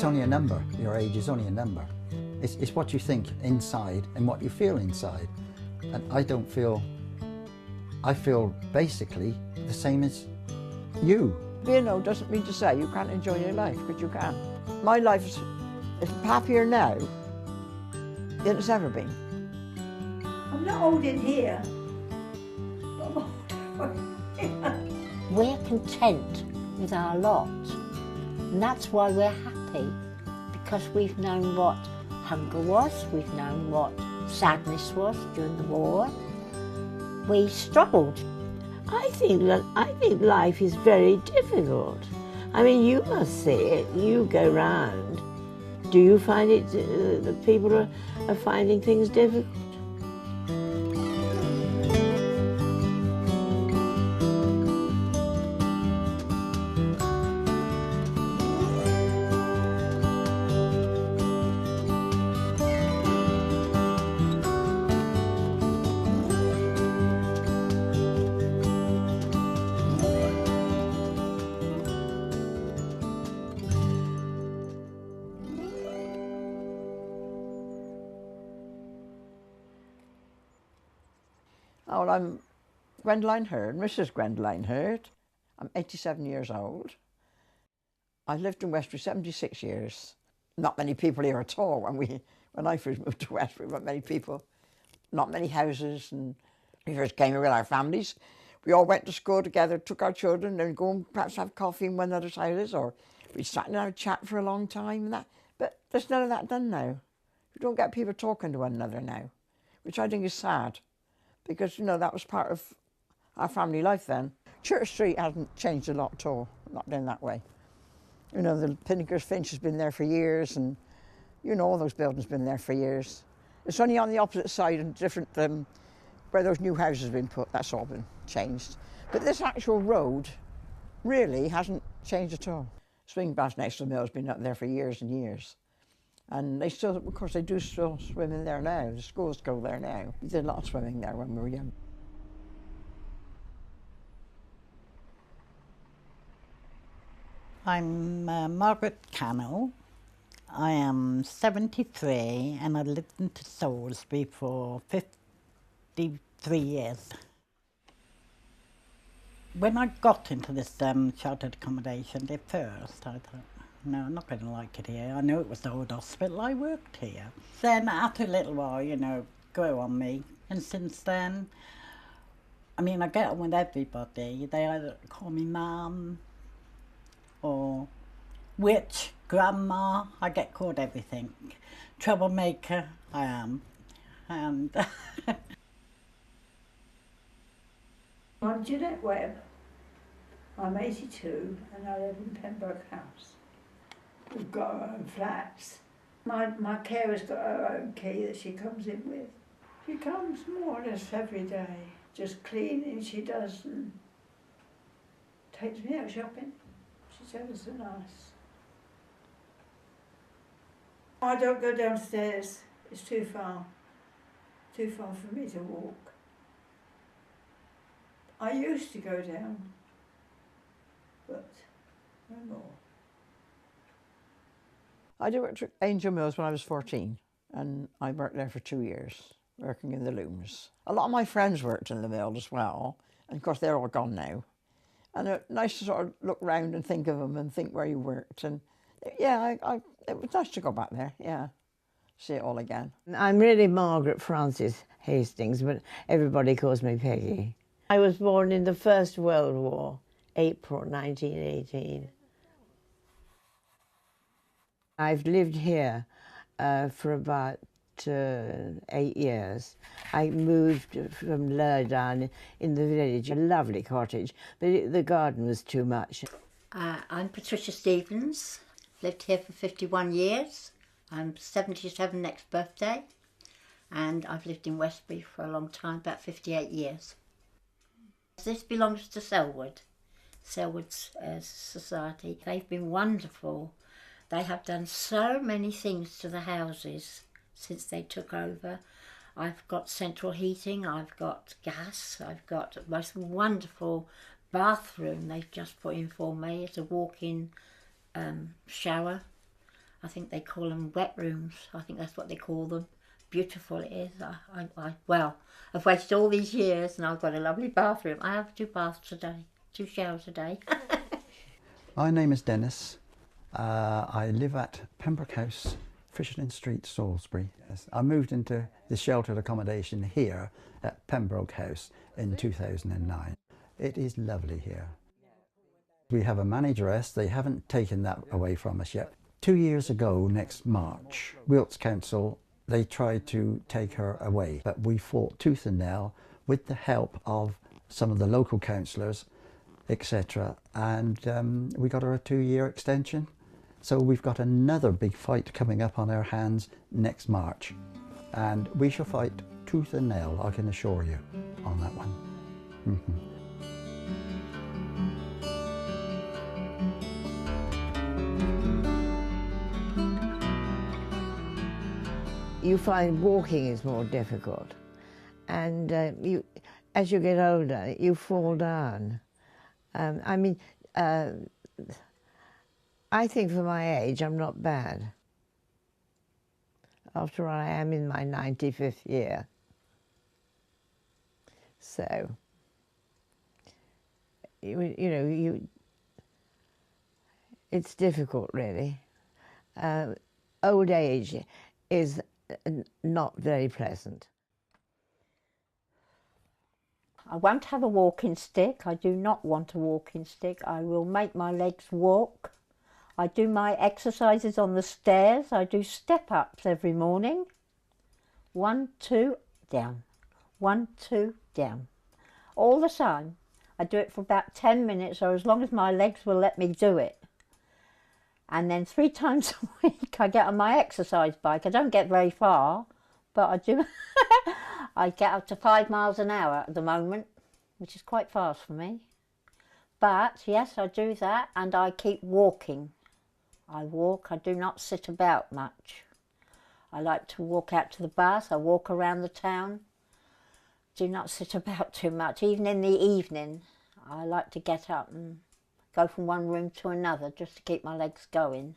only a number. Your age is only a number. It's what you think inside and what you feel inside. And I feel basically the same as you. Being old doesn't mean to say you can't enjoy your life, because you can. My life is happier now than it's ever been. I'm not old in here. I'm old. We're content with our lot, and that's why we're happy, because we've known what hunger was, we've known what sadness was during the war. We struggled. I think life is very difficult. I mean, you must see it. You go round. Do you find it that people are finding things difficult? Oh, I'm Gwendoline Hurd, Mrs. Gwendoline Hurd. I'm 87 years old. I've lived in Westbury 76 years. Not many people here at all. When I first moved to Westbury, not many people, not many houses. And we first came here with our families. We all went to school together, took our children, and go and perhaps have coffee in one another's houses, or we sat and had a chat for a long time. And that. But there's none of that done now. We don't get people talking to one another now, which I think is sad. Because, you know, that was part of our family life then. Church Street hasn't changed a lot at all, not in that way. You know, the Pinnacre's Finch has been there for years, and, you know, all those buildings have been there for years. It's only on the opposite side and different, where those new houses have been put, that's all been changed. But this actual road really hasn't changed at all. Swing bass next to the mill has been up there for years and years. And they still, of course, they do still swim in there now. The schools go there now. We did a lot of swimming there when we were young. I'm Margaret Cannell. I am 73 and I lived in Salisbury for 53 years. When I got into this sheltered accommodation at first, I thought, no, I'm not going to like it here. I knew it was the old hospital, I worked here. Then after a little while, you know, grew on me. And since then, I mean, I get on with everybody. They either call me Mum or witch, grandma. I get called everything. Troublemaker, I am. And I'm Jeanette Webb. I'm 82 and I live in Pembroke House. We've got our own flats. My carer's got her own key that she comes in with. She comes more or less every day, just cleaning she does, and takes me out shopping. She's ever so nice. I don't go downstairs, it's too far for me to walk. I used to go down, but no more. I did work at Angel Mills when I was 14, and I worked there for 2 years, working in the looms. A lot of my friends worked in the mill as well, and of course they're all gone now. And it's nice to sort of look round and think of them and think where you worked. And yeah, it was nice to go back there, yeah, see it all again. I'm really Margaret Frances Hastings, but everybody calls me Peggy. I was born in the First World War, April 1918. I've lived here for about 8 years. I moved from Lurdown in the village, a lovely cottage, but the garden was too much. I'm Patricia Stevens, lived here for 51 years. I'm 77 next birthday, and I've lived in Westbury for a long time, about 58 years. This belongs to Selwood's Society. They've been wonderful. They have done so many things to the houses since they took over. I've got central heating, I've got gas, I've got a most wonderful bathroom they've just put in for me. It's a walk-in shower. I think they call them wet rooms. I think that's what they call them. Beautiful it is. Well, I've waited all these years and I've got a lovely bathroom. I have 2 baths a day, 2 showers a day. My name is Dennis. I live at Pembroke House, Fisherton Street, Salisbury. Yes, I moved into the sheltered accommodation here at Pembroke House in 2009. It is lovely here. We have a manageress. They haven't taken that away from us yet. 2 years ago, next March, Wiltshire Council, they tried to take her away, but we fought tooth and nail with the help of some of the local councillors, etc. And we got her a 2-year extension. So we've got another big fight coming up on our hands next March. And we shall fight tooth and nail, I can assure you, on that one. You find walking is more difficult, and as you get older, you fall down. I think for my age, I'm not bad. After all, I am in my 95th year. So, it's difficult, really. Old age is not very pleasant. I won't have a walking stick. I do not want a walking stick. I will make my legs walk. I do my exercises on the stairs. I do step-ups every morning. 1, 2, down. 1, 2, down. All the time. I do it for about 10 minutes, or as long as my legs will let me do it. And then 3 times a week I get on my exercise bike. I don't get very far, but I do. I get up to 5 miles an hour at the moment, which is quite fast for me. But yes, I do that, and I keep walking. I walk, I do not sit about much. I like to walk out to the bath, I walk around the town. Do not sit about too much. Even in the evening, I like to get up and go from one room to another just to keep my legs going.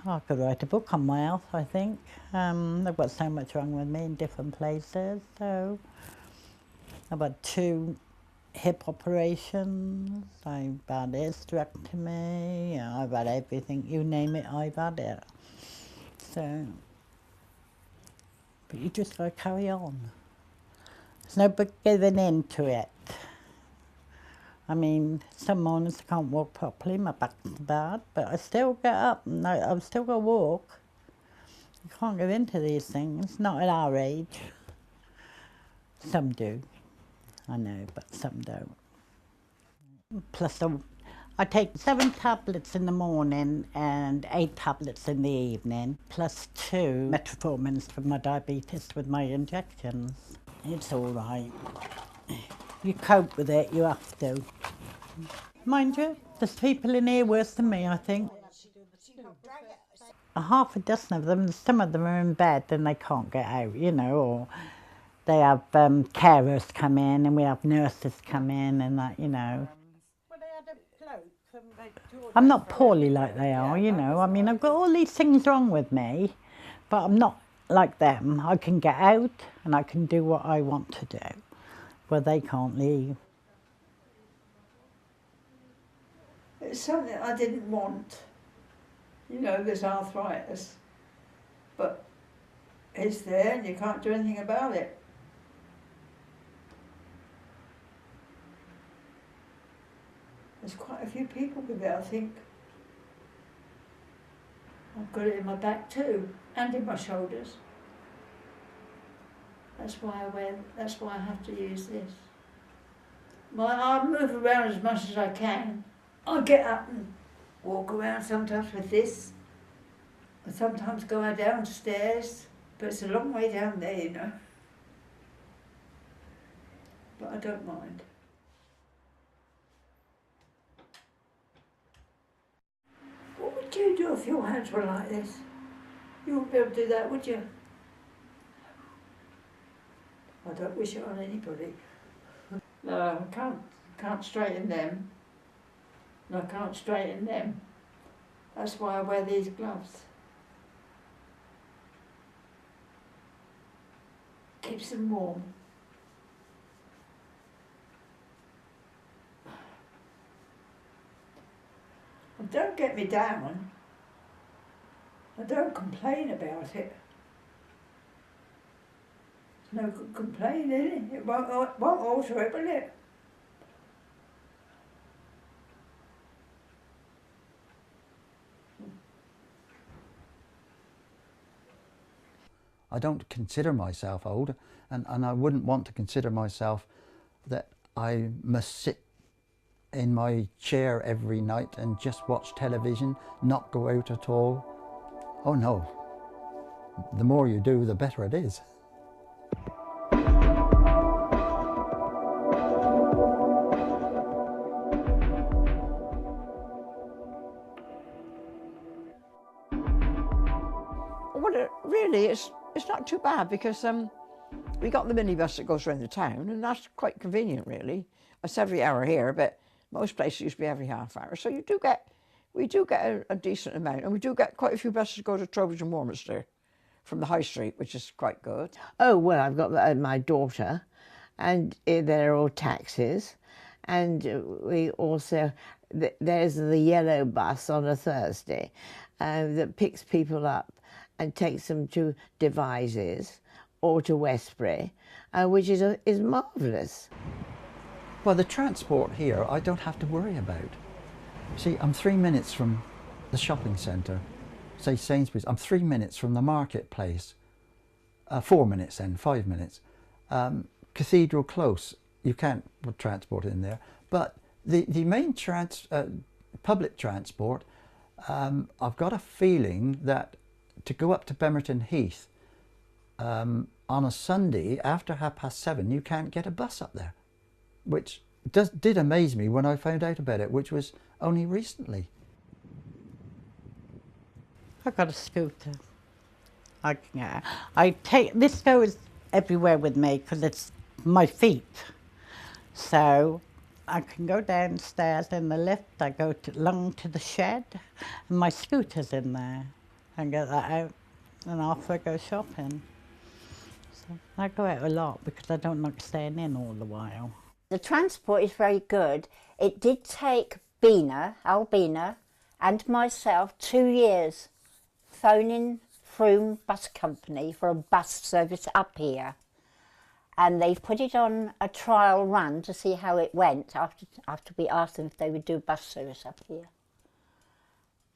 I could write a book on my health, I think. I've got so much wrong with me in different places. So I've had 2 hip operations, I've had a hysterectomy, I've had everything, you name it, I've had it. So, but you just got to carry on. There's no big giving in to it. I mean, some mornings I can't walk properly, my back's bad, but I still get up and I've still got to walk. You can't go into these things, not at our age. Some do, I know, but some don't. Plus, I take 7 tablets in the morning and 8 tablets in the evening, plus 2 metformins for my diabetes with my injections. It's all right. You cope with it, you have to. Mind you, there's people in here worse than me, I think. Half a dozen of them, some of them are in bed and they can't get out, you know, or they have carers come in and we have nurses come in and that, you know. I'm not poorly like they are, you know. I mean, I've got all these things wrong with me, but I'm not like them. I can get out and I can do what I want to do, where they can't leave. It's something I didn't want. You know, there's arthritis, but it's there and you can't do anything about it. There's quite a few people with it, I think. I've got it in my back too, and in my shoulders. That's why I have to use this. I move around as much as I can. I get up and walk around sometimes with this. I sometimes go downstairs, but it's a long way down there, you know. But I don't mind. What would you do if your hands were like this? You wouldn't be able to do that, would you? I don't wish it on anybody. No, I can't straighten them. and I can't straighten them. That's why I wear these gloves. Keeps them warm. And don't get me down. I don't complain about it. There's no good complaining. It won't alter it, will it? I don't consider myself old, and I wouldn't want to consider myself that I must sit in my chair every night and just watch television, not go out at all. Oh no, the more you do, the better it is. Well, really, it's not too bad because we got the minibus that goes around the town, and that's quite convenient, really. It's every hour here, but most places used to be every half hour. So we do get a decent amount, and we do get quite a few buses go to Trowbridge and Warminster from the high street, which is quite good. Oh, well, I've got my daughter, and they're all taxis. And we also, there's the yellow bus on a Thursday that picks people up and takes them to Devizes or to Westbury, which is marvellous. Well, the transport here I don't have to worry about. See, I'm 3 minutes from the shopping centre, say Sainsbury's. I'm 3 minutes from the marketplace, 4 minutes then, 5 minutes. Cathedral Close, you can't put transport in there, but the main public transport, I've got a feeling that to go up to Bemerton Heath on a Sunday after 7:30, you can't get a bus up there, which did amaze me when I found out about it, which was only recently. I've got a scooter. This goes everywhere with me because it's my feet. So I can go downstairs in the lift, I go along to the shed, and my scooter's in there. I get that out, and off I go shopping. So I go out a lot because I don't like staying in all the while. The transport is very good. It did take Albina, and myself 2 years phoning Frome Bus Company for a bus service up here. And they've put it on a trial run to see how it went after we asked them if they would do bus service up here.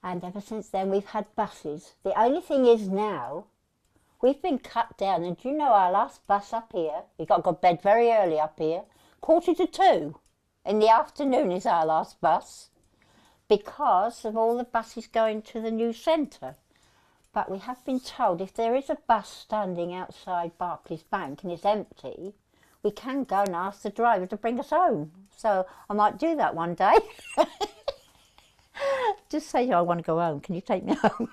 And ever since then we've had buses. The only thing is now, we've been cut down, and do you know our last bus up here, we got to go to bed very early up here, 1:45 in the afternoon is our last bus, because of all the buses going to the new centre. But we have been told if there is a bus standing outside Barclays Bank and it's empty, we can go and ask the driver to bring us home. So I might do that one day. Just say, I want to go home, can you take me home?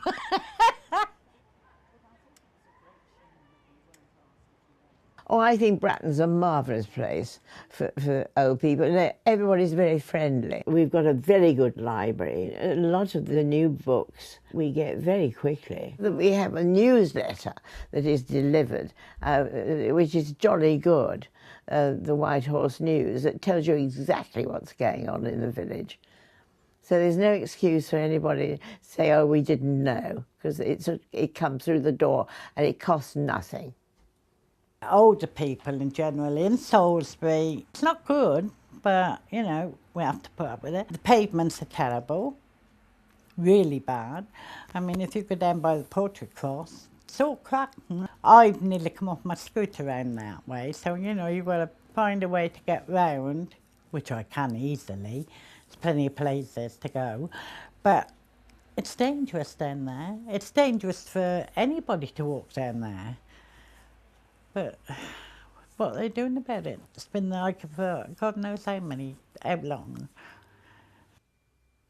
Oh, I think Bratton's a marvellous place for old people. Everybody's very friendly. We've got a very good library. A lot of the new books we get very quickly. We have a newsletter that is delivered, which is jolly good, the White Horse News, that tells you exactly what's going on in the village. So there's no excuse for anybody to say, oh, we didn't know, because it comes through the door and it costs nothing. Older people in general in Salisbury, it's not good, but, you know, we have to put up with it. The pavements are terrible, really bad. I mean, if you go down by the Portrait Cross, it's all cracked. I've nearly come off my scooter around that way, so, you know, you've got to find a way to get round, which I can easily. There's plenty of places to go, but it's dangerous down there. It's dangerous for anybody to walk down there. But what are they doing about it? It's been like for God knows how long.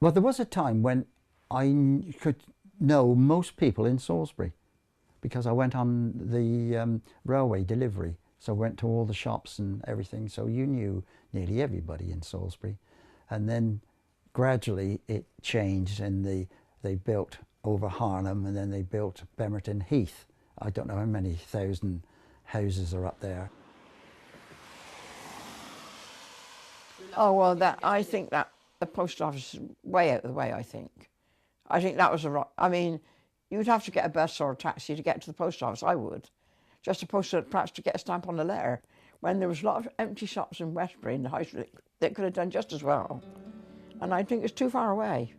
Well, there was a time when I could know most people in Salisbury because I went on the railway delivery. So I went to all the shops and everything. So you knew nearly everybody in Salisbury. And then gradually it changed, and they built over Harnham, and then they built Bemerton Heath. I don't know how many thousand houses are up there. Oh, well, I think that the post office is way out of the way, I think. I think that was I mean, you'd have to get a bus or a taxi to get to the post office, I would. Just perhaps to get a stamp on the letter, when there was a lot of empty shops in Westbury in the High Street that could have done just as well. And I think it's too far away.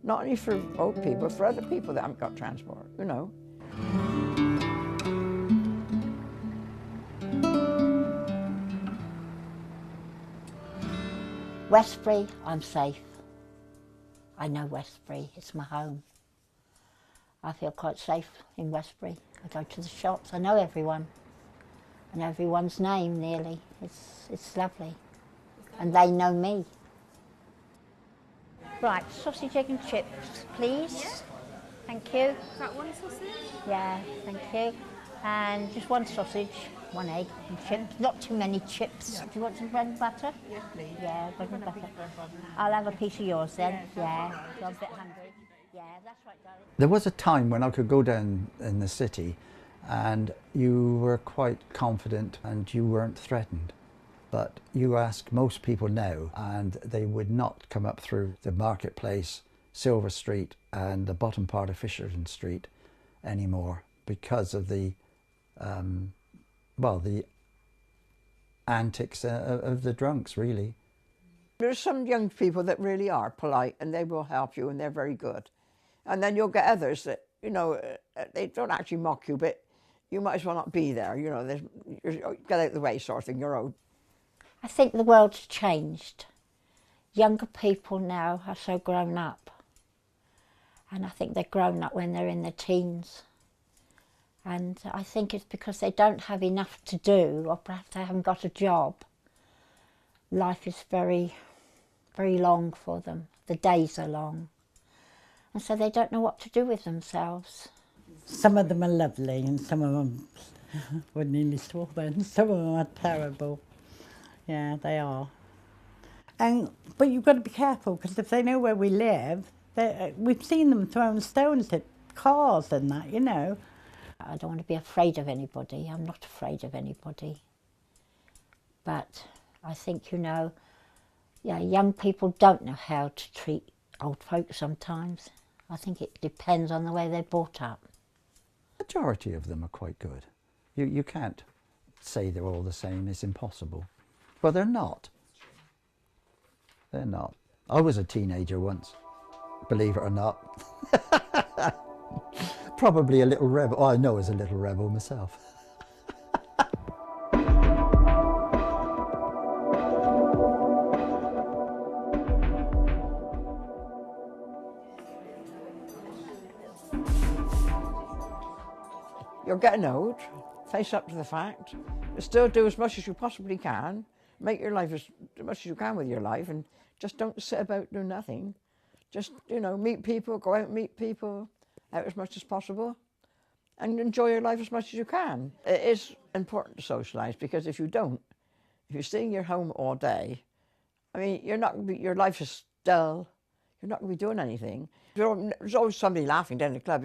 Not only for old people, but for other people that haven't got transport, you know. Westbury, I'm safe. I know Westbury, it's my home. I feel quite safe in Westbury. I go to the shops, I know everyone. I know everyone's name nearly. It's lovely. And they know me. Right, sausage, egg and chips, please. Yeah. Thank you. Is that one sausage? Yeah, thank you. And just one sausage, one egg and chips. Not too many chips. Yeah. Do you want some bread and butter? Yes, please. Yeah, bread and butter. I'll have a piece of yours then. Yeah, I'm a bit hungry. Yeah, that's right, darling. There was a time when I could go down in the city and you were quite confident and you weren't threatened. But you ask most people now and they would not come up through the marketplace, Silver Street and the bottom part of Fisherton Street anymore because of the the antics of the drunks, really. There's some young people that really are polite and they will help you and they're very good. And then you'll get others that, you know, they don't actually mock you, but you might as well not be there, you know, get out of the way sort of thing, you're old. I think the world's changed. Younger people now are so grown up. And I think they're grown up when they're in their teens. And I think it's because they don't have enough to do, or perhaps they haven't got a job. Life is very, very long for them. The days are long. And so they don't know what to do with themselves. Some of them are lovely and some of them were nearly sworn. Some of them are terrible. Yeah, they are. But you've got to be careful because if they know where we live, we've seen them throwing stones at cars and that, you know. I don't want to be afraid of anybody. I'm not afraid of anybody. But I think, you know, yeah, young people don't know how to treat old folks sometimes. I think it depends on the way they're brought up. The majority of them are quite good. You can't say they're all the same, it's impossible. Well, they're not. They're not. I was a teenager once, believe it or not. Probably a little rebel. Oh, I know I was a little rebel myself. You're getting old, face up to the fact, but still do as much as you possibly can, make your life as much as you can with your life, and just don't sit about doing nothing. Just, you know, meet people, go out and meet people out as much as possible, and enjoy your life as much as you can. It is important to socialise because if you don't, if you're staying in your home all day, I mean, you're not going to be, your life is dull, you're not going to be doing anything. There's always somebody laughing down the club.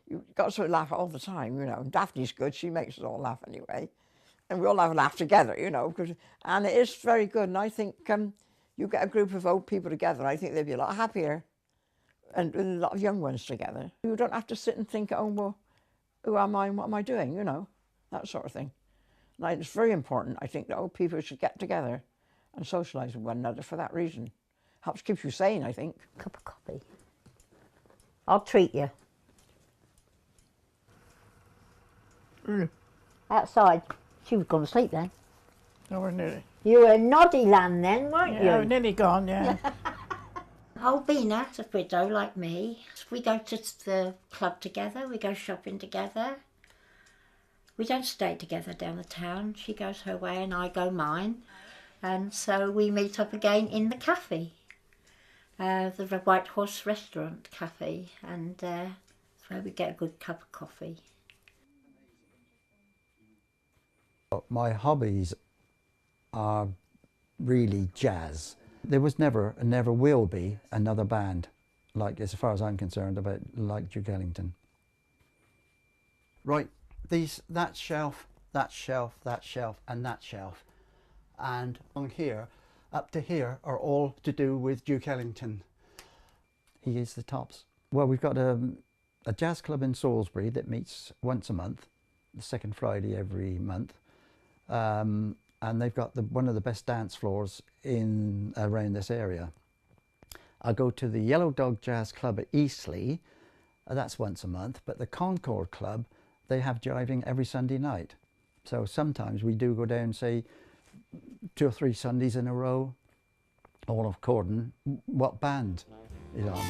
You've got to laugh all the time, you know. Daphne's good, she makes us all laugh anyway. And we all have a laugh together, you know, and it is very good. And I think you get a group of old people together, I think they'd be a lot happier. And with a lot of young ones together. You don't have to sit and think, oh, well, who am I and what am I doing, you know, that sort of thing. And it's very important, I think, that old people should get together and socialise with one another for that reason. Helps keep you sane, I think. Cup of coffee. I'll treat you. Outside. She was gone to sleep then. No, we're nearly. You were in noddy land then, weren't you? Yeah, we're nearly gone, yeah. Old Bina's a widow like me. We go to the club together, we go shopping together. We don't stay together down the town. She goes her way and I go mine. And so we meet up again in the cafe, the White Horse Restaurant cafe, and that's where we get a good cup of coffee. My hobbies are really jazz. There was never and never will be another band, like, as far as I'm concerned, like Duke Ellington. Right, that shelf, that shelf, that shelf, and that shelf, and on here, up to here, are all to do with Duke Ellington. He is the tops. Well, we've got a jazz club in Salisbury that meets once a month, the second Friday every month, and they've got one of the best dance floors around this area. I go to the Yellow Dog Jazz Club at Eastleigh, that's once a month, but the Concord Club, they have jiving every Sunday night. So sometimes we do go down, say, 2 or 3 Sundays in a row, all according what band is on.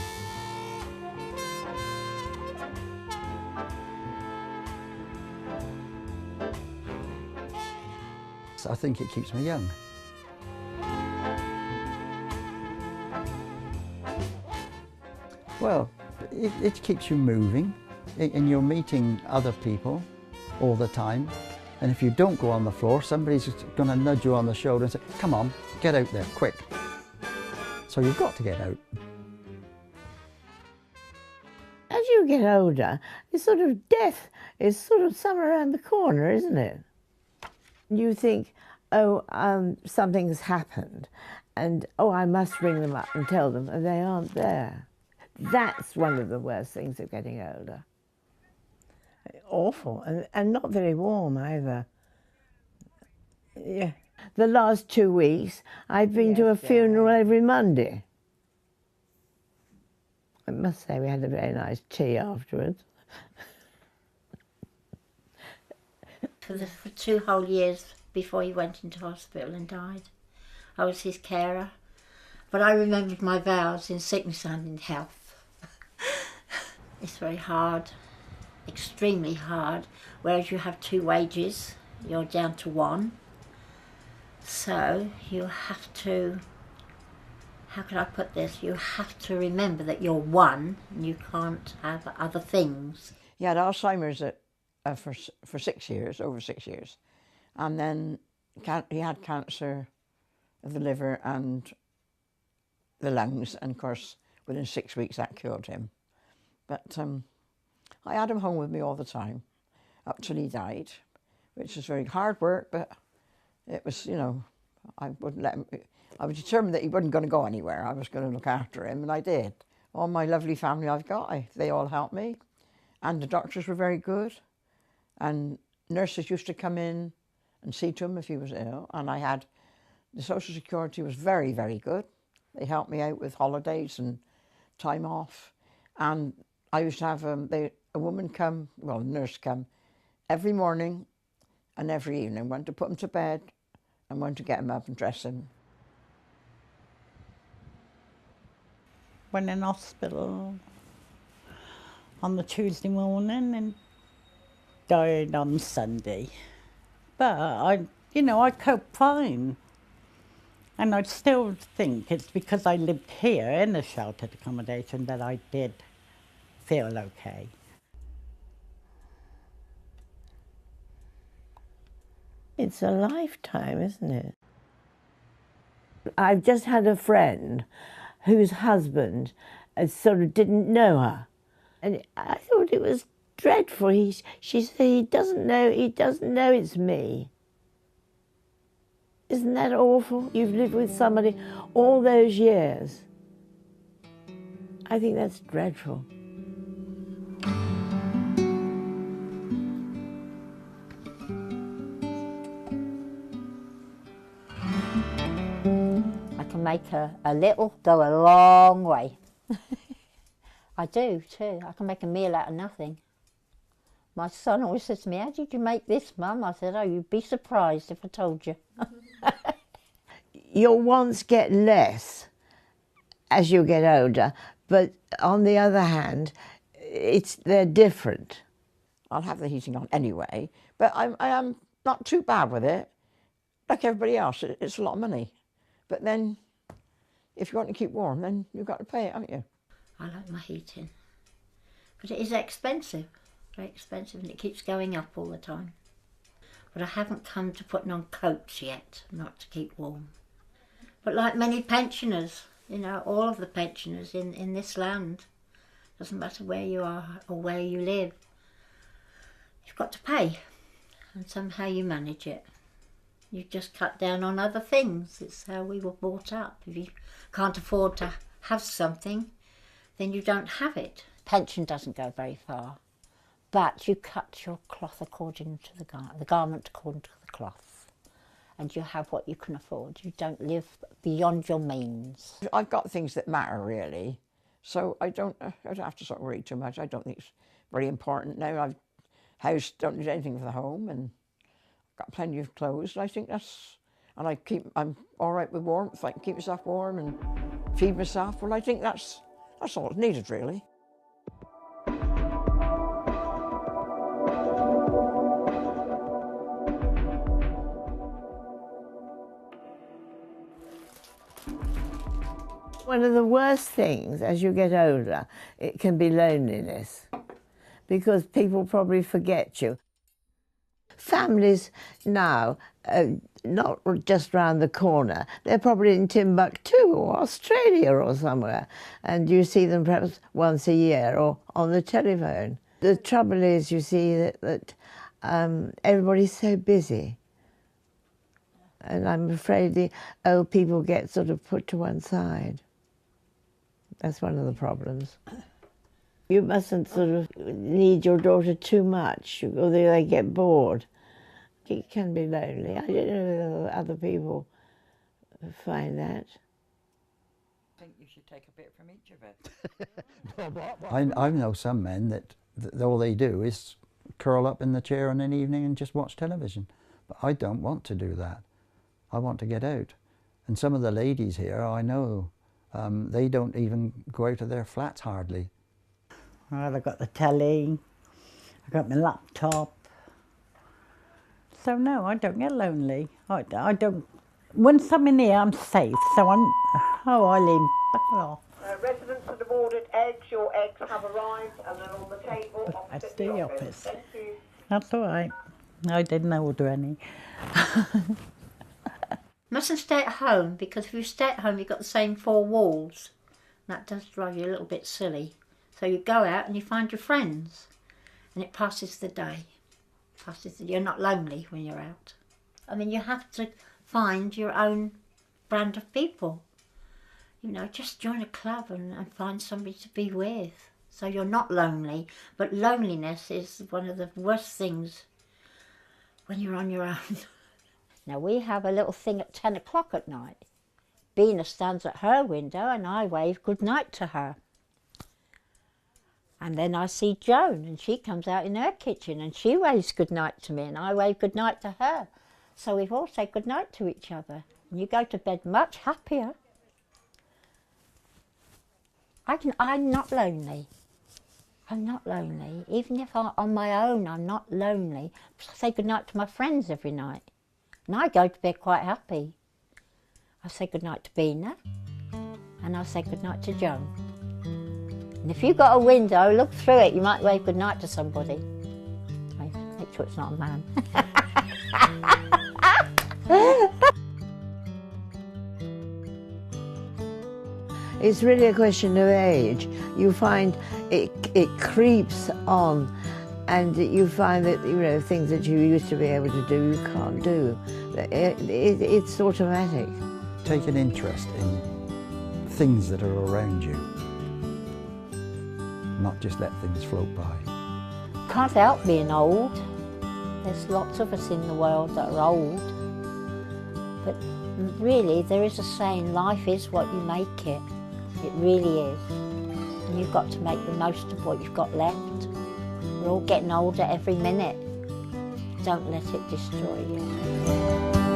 So I think it keeps me young. Well, it keeps you moving, and you're meeting other people all the time. And if you don't go on the floor, somebody's going to nudge you on the shoulder and say, come on, get out there, quick. So you've got to get out. As you get older, it's sort of death is sort of somewhere around the corner, isn't it? You think, oh, something's happened, and oh, I must ring them up and tell them, and they aren't there. That's one of the worst things of getting older. Awful, and not very warm either. Yeah. The last 2 weeks, I've been to a funeral every Monday. I must say we had a very nice tea afterwards. For 2 whole years before he went into hospital and died, I was his carer. But I remembered my vows in sickness and in health. It's very hard, extremely hard, whereas you have 2 wages, you're down to 1. So you have to, how can I put this, you have to remember that you're 1 and you can't have other things. He had Alzheimer's for 6 years, over 6 years. And then he had cancer of the liver and the lungs, and of course within 6 weeks that killed him. But I had him home with me all the time, up till he died, which was very hard work, but it was, you know, I wouldn't let him, I was determined that he wasn't going to go anywhere. I was going to look after him, and I did. All my lovely family I've got, they all helped me, and the doctors were very good, and nurses used to come in and see to him if he was ill, and I had, the Social Security was very, very good. They helped me out with holidays and time off, and I used to have a woman come, well, a nurse come, every morning and every evening, one to put him to bed and one to get him up and dress him. Went in hospital on the Tuesday morning and died on Sunday. But I coped fine. And I still think it's because I lived here in a sheltered accommodation that I did feel okay. It's a lifetime, isn't it? I've just had a friend whose husband sort of didn't know her. And I thought it was dreadful. She said, he doesn't know it's me. Isn't that awful? You've lived with somebody all those years. I think that's dreadful. I can make a little go a long way. I do too. I can make a meal out of nothing. My son always says to me, how did you make this, Mum? I said, oh, you'd be surprised if I told you. Your wants get less as you get older, but on the other hand, they're different. I'll have the heating on anyway, but I am not too bad with it. Like everybody else, it's a lot of money. But then, if you want to keep warm, then you've got to pay it, haven't you? I like my heating. But it is expensive, very expensive, and it keeps going up all the time. But I haven't come to putting on coats yet, not to keep warm. But like many pensioners, you know, all of the pensioners in this land, doesn't matter where you are or where you live, you've got to pay, and somehow you manage it. You just cut down on other things. It's how we were brought up. If you can't afford to have something, then you don't have it. Pension doesn't go very far, but you cut your cloth according to the garment according to the cloth, and you have what you can afford. You don't live beyond your means. I've got things that matter really, so I don't have to sort of worry too much. I don't think it's very important now. Don't need anything for the home, and got plenty of clothes, and I think and I'm all right with warmth. I can keep myself warm and feed myself. Well, I think that's all that's needed, really. One of the worst things as you get older, it can be loneliness, because people probably forget you. Families now, not just round the corner, they're probably in Timbuktu or Australia or somewhere, and you see them perhaps once a year or on the telephone. The trouble is, you see, that everybody's so busy, and I'm afraid the old people get sort of put to one side. That's one of the problems. You mustn't sort of need your daughter too much, or they get bored. It can be lonely. I don't know if other people find that. I think you should take a bit from each of it. I know some men that all they do is curl up in the chair in an evening and just watch television. But I don't want to do that. I want to get out. And some of the ladies here, I know, they don't even go out of their flats hardly. Well, I've got the telly, I've got my laptop. So no, I don't get lonely. I don't. Once I'm in here, I'm safe. So Eileen, back off. Residents that have ordered eggs, your eggs have arrived and they're on the table That's opposite the the office. office. Thank you. That's all right. I didn't order any. Mustn't stay at home, because if you stay at home, you've got the same four walls. That does drive you a little bit silly. So you go out and you find your friends, and it passes the day. You're not lonely when you're out. I mean, you have to find your own brand of people. You know, just join a club and find somebody to be with. So you're not lonely. But loneliness is one of the worst things when you're on your own. Now, we have a little thing at 10 o'clock at night. Bina stands at her window and I wave good night to her. And then I see Joan, and she comes out in her kitchen and she waves good night to me and I wave good night to her. So we've all said good night to each other. And you go to bed much happier. I'm not lonely. I'm not lonely. Even if I'm on my own, I'm not lonely. I say good night to my friends every night. And I go to bed quite happy. I say good night to Bina and I say good night to Joan. And if you've got a window, look through it, you might wave good night to somebody. Make sure it's not a man. It's really a question of age. You find it creeps on, and you find that, you know, things that you used to be able to do, you can't do. It's automatic. Take an interest in things that are around you, not just let things float by. Can't help being old. There's lots of us in the world that are old. But really, there is a saying, life is what you make it. It really is. And you've got to make the most of what you've got left. We're all getting older every minute. Don't let it destroy you.